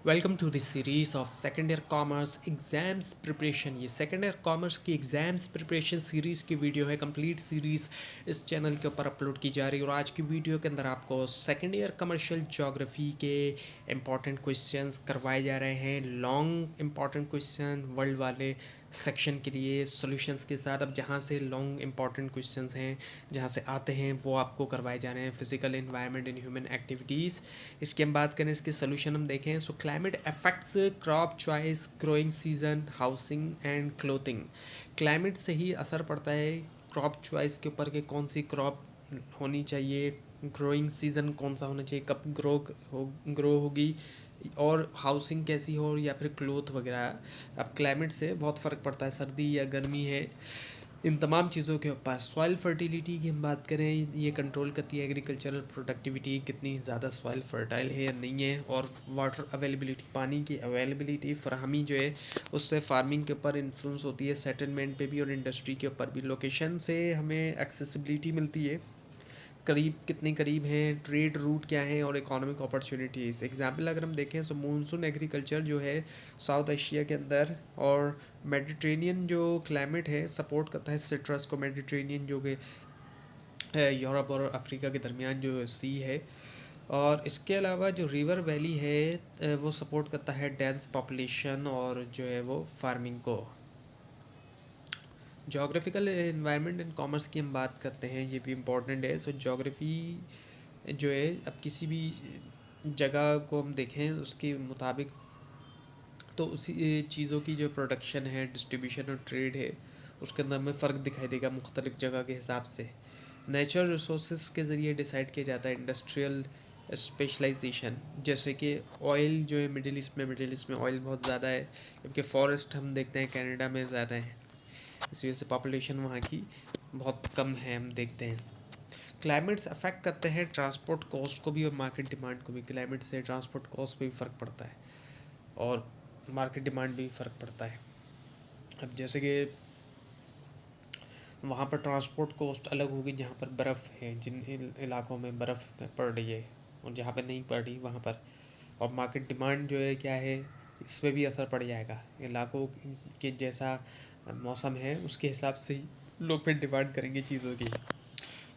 Welcome to this series of second year commerce exams preparation. ये second year commerce की exams preparation series की video है। Complete series इस channel के ऊपर अपलोड की जा रही है और आज की वीडियो के अंदर आपको सेकेंड ईयर कमर्शियल ज्योग्राफी के इंपॉर्टेंट क्वेश्चंस करवाए जा रहे हैं। लॉन्ग इंपॉर्टेंट क्वेश्चन वर्ल्ड वाले सेक्शन के लिए सॉल्यूशंस के साथ। अब जहाँ से लॉन्ग इंपॉर्टेंट क्वेश्चंस हैं, जहाँ से आते हैं, वो आपको करवाए जा रहे हैं। Physical environment in human activities, इसकी हम बात करें, इसके सोल्यूशन हम देखें। सो climate affects crop choice, growing season, housing and clothing. Climate से ही असर पड़ता है क्रॉप चॉइस के ऊपर कि कौन सी क्रॉप होनी चाहिए, ग्रोइंग सीजन कौन सा होना चाहिए, कब ग्रो होगी, और हाउसिंग कैसी हो, या फिर क्लोथ वगैरह। अब क्लाइमेट से बहुत फ़र्क पड़ता है, सर्दी या गर्मी है, इन तमाम चीज़ों के ऊपर। सॉइल फर्टिलिटी की हम बात करें, ये कंट्रोल करती है एग्रीकल्चरल प्रोडक्टिविटी, कितनी ज़्यादा सॉइल फर्टाइल है या नहीं है। और वाटर अवेलेबिलिटी, पानी की अवेलेबिलिटी, फराहमी जो है, उससे फार्मिंग के ऊपर इन्फ्लुएंस होती है, सेटलमेंट पे भी और इंडस्ट्री के ऊपर भी। लोकेशन से हमें एक्सेसिबिलिटी मिलती है, करीब कितने करीब हैं, ट्रेड रूट क्या है, और इकोनॉमिक अपॉर्चुनिटीज़। एग्जाम्पल अगर हम देखें तो मानसून एग्रीकल्चर जो है साउथ एशिया के अंदर, और मेडिटेरेनियन जो क्लाइमेट है सपोर्ट करता है सिट्रस को। मेडिटेरेनियन जो कि यूरोप और अफ्रीका के दरमियान जो सी है। और इसके अलावा जो रिवर वैली है वो सपोर्ट करता है डेंस पॉपुलेशन और जो है वो फार्मिंग को। जोग्राफिकल इन्वायरमेंट इन कॉमर्स की हम बात करते हैं, ये भी इम्पोर्टेंट है। सो जोग्राफ़ी जो है, अब किसी भी जगह को हम देखें उसके मुताबिक, तो उसी चीज़ों की जो प्रोडक्शन है, डिस्ट्रीब्यूशन और ट्रेड है, उसके अंदर हमें फ़र्क दिखाई देगा मुख्तलिफ़ जगह के हिसाब से। नेचुरल रिसोर्स के ज़रिए डिसाइड किया जाता है इंडस्ट्रियल स्पेशलाइजेशन। जैसे कि ऑयल जो है, मिडिल ईस्ट में ऑयल बहुत ज़्यादा है, क्योंकि फॉरेस्ट हम देखते हैं कनाडा में ज़्यादा है, इस वजह से पॉपुलेशन वहाँ की बहुत कम है, हम देखते हैं। क्लाइमेट्स अफेक्ट करते हैं ट्रांसपोर्ट कॉस्ट को भी और मार्केट डिमांड को भी। क्लाइमेट से ट्रांसपोर्ट कॉस्ट पे भी फ़र्क पड़ता है और मार्केट डिमांड भी फ़र्क पड़ता है। अब जैसे कि वहाँ पर ट्रांसपोर्ट कॉस्ट अलग होगी जहाँ पर बर्फ़ है, जिन इलाकों में बर्फ़ पड़ रही है, और जहाँ पर नहीं पड़ रही वहाँ पर। और मार्केट डिमांड जो है क्या है, इस पर भी असर पड़ जाएगा। इलाकों के जैसा मौसम है उसके हिसाब से ही लोग फिर डिमांड करेंगे चीज़ों की।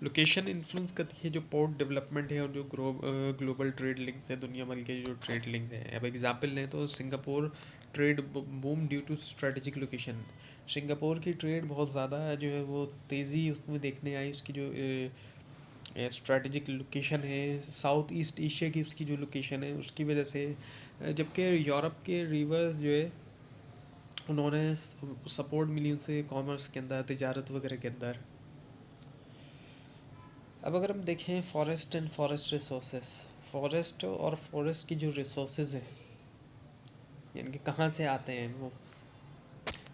लोकेशन इन्फ्लुएंस करती है जो पोर्ट डेवलपमेंट है और जो ग्लोबल ट्रेड लिंक्स है, दुनिया भर के जो ट्रेड लिंक्स हैं। अब एग्जांपल लें तो Singapore trade boom due to strategic location. Singapore की ट्रेड बहुत ज़्यादा जो है वो तेज़ी उसमें देखने आई, उसकी जो स्ट्रेटजिक लोकेशन है, साउथ ईस्ट एशिया की उसकी जो लोकेशन है उसकी वजह से। जबकि यूरोप के रिवर्स जो है, उन्होंने सपोर्ट मिली उनसे कॉमर्स के अंदर, तिजारत वगैरह के अंदर। अब अगर हम देखें forest and forest resources, forest और फॉरेस्ट की जो रिसोर्सेज हैं, यानी कि कहाँ से आते हैं वो,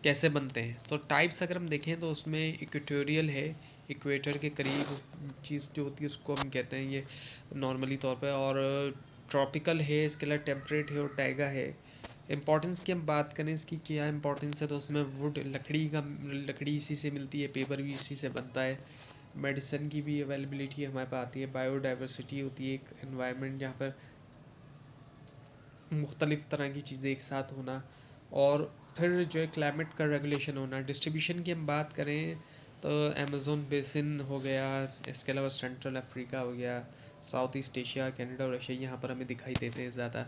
कैसे बनते हैं, तो टाइप्स अगर हम देखें तो उसमें इक्वेटोरियल है, इक्वेटर के करीब चीज़ जो होती है उसको हम कहते हैं ये नॉर्मली तौर पे। और ट्रॉपिकल है, इसके अलावा टेम्परेट है और टाइगा है। इंपॉर्टेंस की हम बात करें, इसकी क्या इंपॉर्टेंस है, तो उसमें वुड, लकड़ी इसी से मिलती है, पेपर भी इसी से बनता है। मेडिसिन की भी अवेलेबिलिटी हमारे पास आती है। बायोडाइवर्सिटी होती है, एक एनवायरनमेंट जहाँ पर मुख्तलिफ़ तरह की चीज़ें एक साथ होना। और फिर जो है क्लाइमेट का रेगुलेशन होना। डिस्ट्रीब्यूशन की हम बात करें तो अमेज़न बेसिन हो गया, इसके अलावा सेंट्रल अफ्रीका हो गया, साउथ ईस्ट एशिया, कनाडा और रशिया, यहाँ पर हमें दिखाई देते हैं ज़्यादा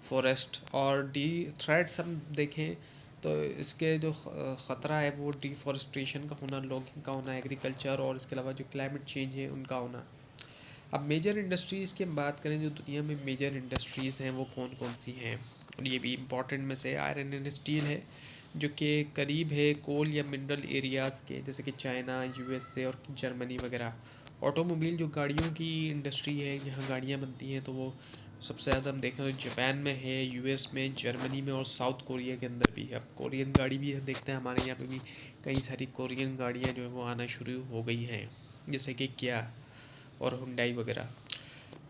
फॉरेस्ट। और डी थ्रेड्स हम देखें तो इसके जो ख़तरा है वो डिफॉरेस्ट्रेशन का होना, लॉगिंग का होना, एग्रीकल्चर, और इसके अलावा जो क्लाइमेट चेंज है उनका होना। अब मेजर इंडस्ट्रीज़ की हम बात करें, जो दुनिया में मेजर इंडस्ट्रीज़ हैं वो कौन कौन सी हैं, और ये भी इम्पॉर्टेंट में से आयरन एंड स्टील है, जो कि करीब है कोल या मिनरल एरियाज़ के, जैसे कि चाइना, यूएसए और जर्मनी वगैरह। ऑटोमोबाइल जो गाड़ियों की इंडस्ट्री है, जहाँ गाड़ियाँ बनती हैं, तो वो सबसे ज़्यादा हम देखें तो जापान में है, यूएस में, जर्मनी में, और साउथ कोरिया के अंदर भी। अब कोरियन गाड़ी भी देखते हैं, हमारे यहाँ पे भी कई सारी कोरियन गाड़ियाँ जो है वो आना शुरू हो गई हैं, जैसे कि क्या और हुंडई वगैरह।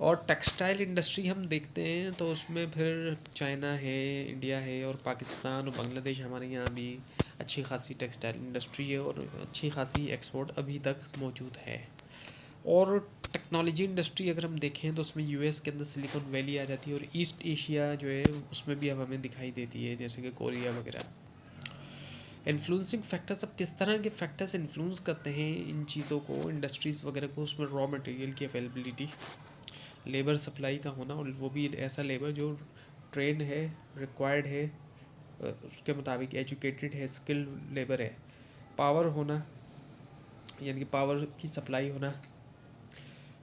और टेक्सटाइल इंडस्ट्री हम देखते हैं तो उसमें फिर चाइना है, इंडिया है, और पाकिस्तान और बांग्लादेश, हमारे यहाँ भी अच्छी खासी टेक्सटाइल इंडस्ट्री है और अच्छी खासी एक्सपोर्ट अभी तक मौजूद है। और टेक्नोलॉजी इंडस्ट्री अगर हम देखें तो उसमें यूएस के अंदर सिलिकॉन वैली आ जाती है, और ईस्ट एशिया जो है उसमें भी अब हमें दिखाई देती है, जैसे कि कोरिया वगैरह। इन्फ्लुएंसिंग फैक्टर्स, अब किस तरह के फैक्टर्स इन्फ्लुएंस करते हैं इन चीज़ों को, इंडस्ट्रीज़ वगैरह को? उसमें रॉ मटेरियल की अवेलेबिलिटी, लेबर सप्लाई का होना, और वो भी ऐसा लेबर जो ट्रेन है, रिक्वायर्ड है, उसके मुताबिक एजुकेटेड है, स्किल्ड लेबर है। पावर होना, यानी कि पावर की सप्लाई होना,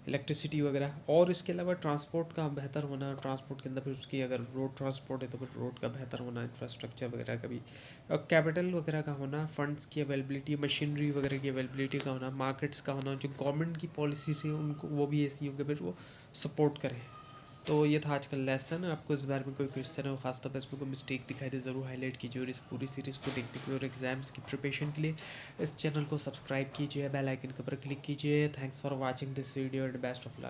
इलेक्ट्रिसिटी वगैरह। और इसके अलावा ट्रांसपोर्ट का बेहतर होना, ट्रांसपोर्ट के अंदर फिर उसकी अगर रोड ट्रांसपोर्ट है तो फिर रोड का बेहतर होना, इंफ्रास्ट्रक्चर वगैरह का भी। और कैपिटल वगैरह का होना, फंड्स की अवेलेबिलिटी, मशीनरी वगैरह की अवेलेबिलिटी का होना, मार्केट्स का होना, जो गवर्नमेंट की पॉलिसी से उनको वो भी ऐसी हो कि फिर वो सपोर्ट करें। तो ये था आज का लेसन। आपको इस बारे में कोई क्वेश्चन हो, खासतौर पर इसमें कोई मिस्टेक दिखाई दे, ज़रूर हाईलाइट कीजिए, और इस पूरी सीरीज़ को देखने के लिए और एग्जाम्स की प्रिपरेशन के लिए इस चैनल को सब्सक्राइब कीजिए, बेल आइकन के ऊपर क्लिक कीजिए। Thanks for watching this video and best of luck.